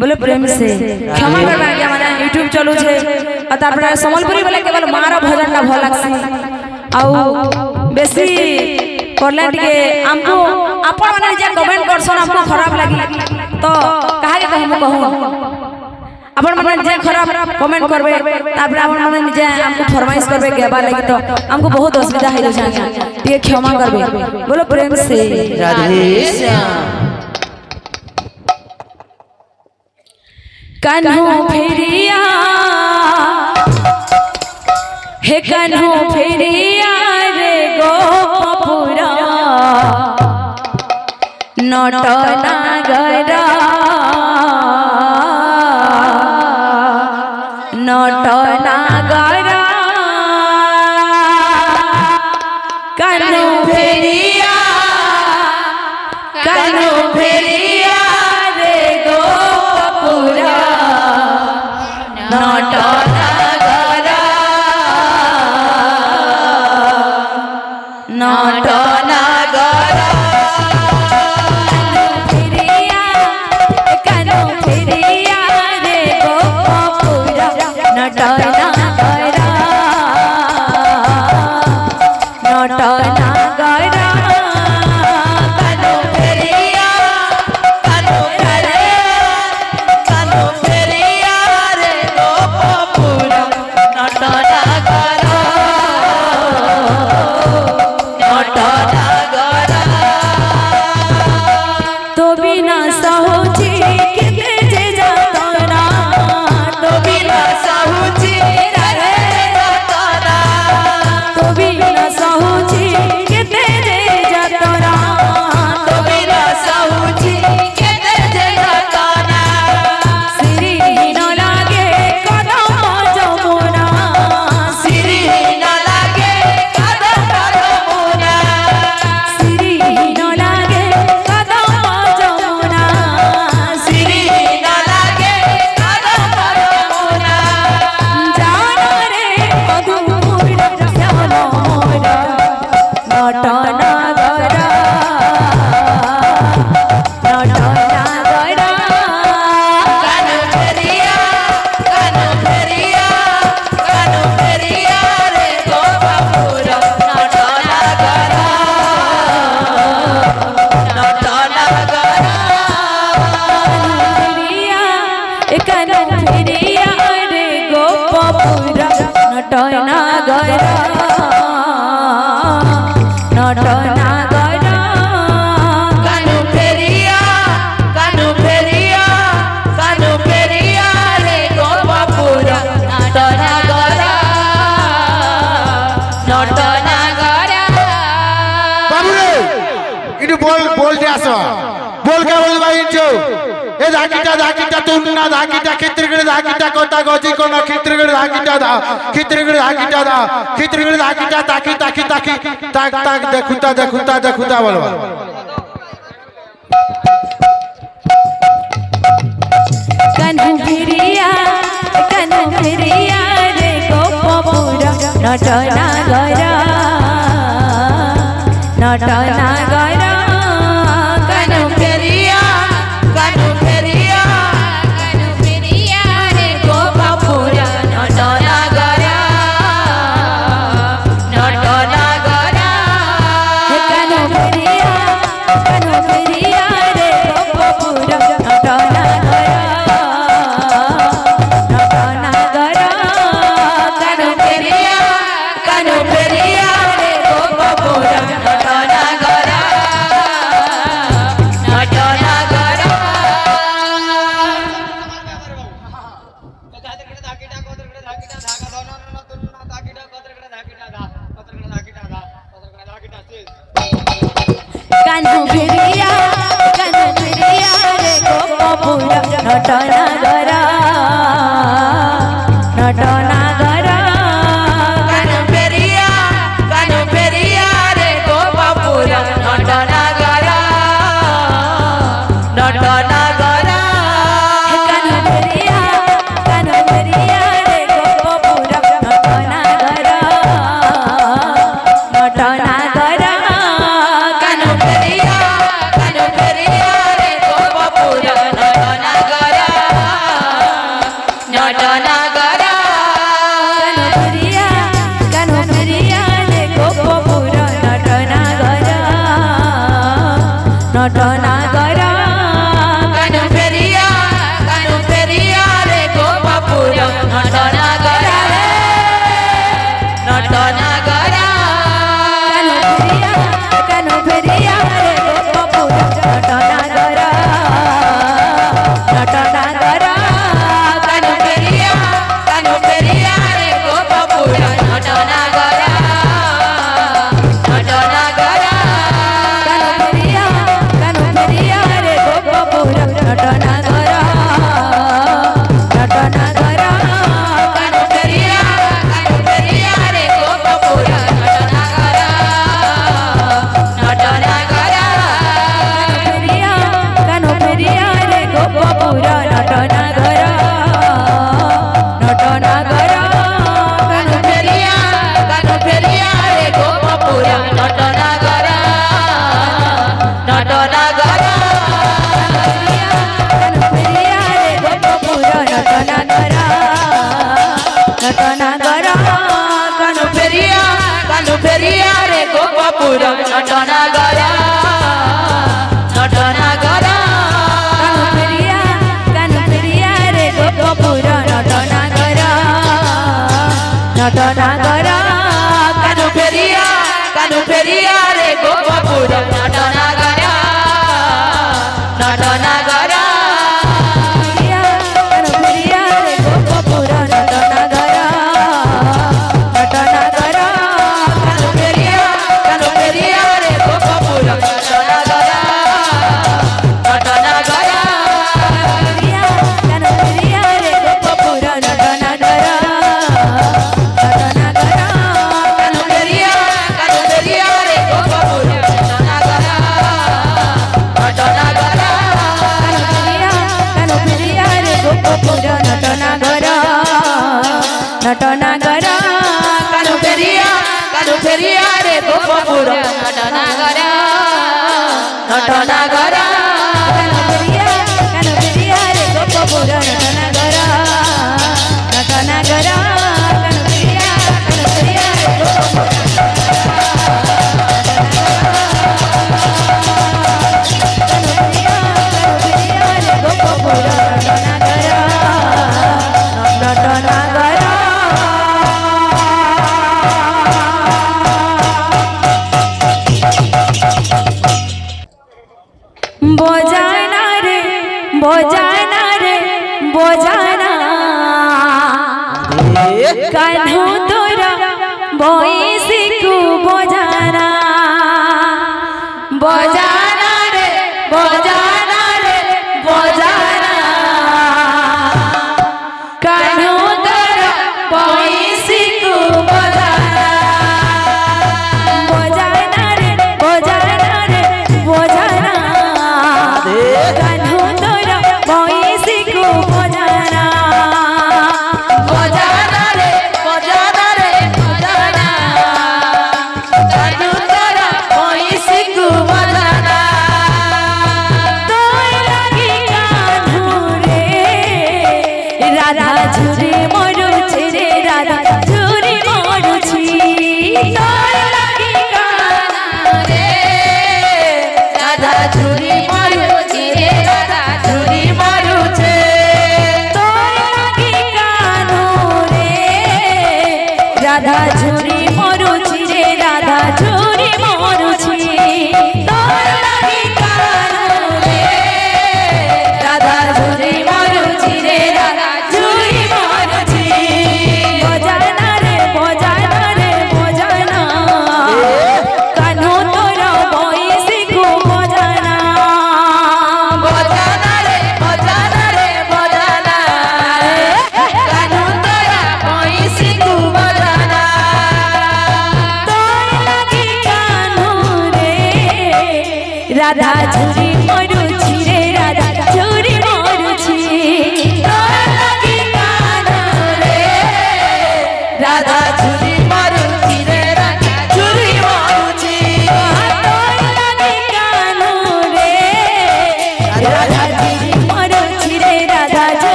बोले प्रेम से क्षमा करबा के माने यूट्यूब चलू छे आ तारपरे समलपुरी बोले केवल मारा भजन ना भल लागसी आउ बेसी करले टिके हमको आपण माने जे कमेंट करसन हमको खराब लागी तो कहा के हम कहू आपण माने जे खराब कमेंट करबे तारपरे आपण माने जे हमको फरमाइश करबे गेबा लागी तो हमको बहुत असुविधा है जाने टिके क्षमा करबे बोलो प्रेम से राधे श्याम। कान्हो फेरिया हे कान्हो फेरिया रे गोपुरा नट नागरा नट नागरा कान्हो फेरिया कान्हो फेरिया रे गोपुरा नट नागरा नट नागरा फेरिया कान्हो फेरिया रे गोपुरा नट नागरा नट नागरा कान्हो फेरिया कान्हो फेरिया रे गोपुरा नट नागरा नट नागरा तो बिना सहुची किते जे जातरा तो बिना सहुची रे जातरा तो बिना सहुची किते जे जातरा तो बिना सहुची किते जे जातरा श्री न लागे कदम जमुना श्री न लागे कदम जमुना श्री न लागे कदम जमुना श्री न लागे कदम जमुना जानो रे मधुर श्याम मोर नट नागरा नट नागरा कान्हो फेरिया रे गोपुरा नट नागरा नट नागरा कान्हो फेरिया रे गोपुरा नट नागरा नट नागरा कान्हो फेरिया रे गोपुरा नट नागरा नट नागरा बाबू रे इनु बोल बोल दे आसो बोल के बोल भाई इंचो ए धाकीटा तुमना धाकीटा खित्रगड धाकीटा कोता गोजी कोन खित्रगड धाकीटा दा खित्रगड धाकीटा ताकी ताक देखुता बोलवा कान्हो फेरिया रे गोपुरा नट नागरा नट नागरा कान्हो फेरिया रे गोपुरा नट नागरा नट नागरा हे कान्हो फेरिया रे गोपुरा नट नागरा नट नागरा कान्हो फेरिया रे गोपुरा नट नागरा नट नागरा कान्हो फेरिया रे गोपुरा नट नागरा नट नागरा कान्हो फेरिया रे गोपुरा नट नागरा नट नागरा कान्हो फेरिया रे गोपुरा नट नागरा नट नागरा कान्हो फेरिया रे गोपुरा नट नागरा নটনাগর নটনাগর কানু ফেরিয়া রে গোপপুর নটনাগর নটনাগর কানু ফেরিয়া রে গোপপুর নটনাগর নটনাগর নটনাগর কানু ফেরিয়া রে গোপপুর নটনাগর নটনাগর কানু ফেরিয়া রে গোপপুর নটনাগর নটনাগর কানু ফেরিয়া রে গোপপুর নটনাগর নটনাগর নটনাগর কানু ফেরিয়া রে গোপপুর নটনাগর নটনাগর বজানা রে বজানা রে বজানা কাन्हू तोरा बोई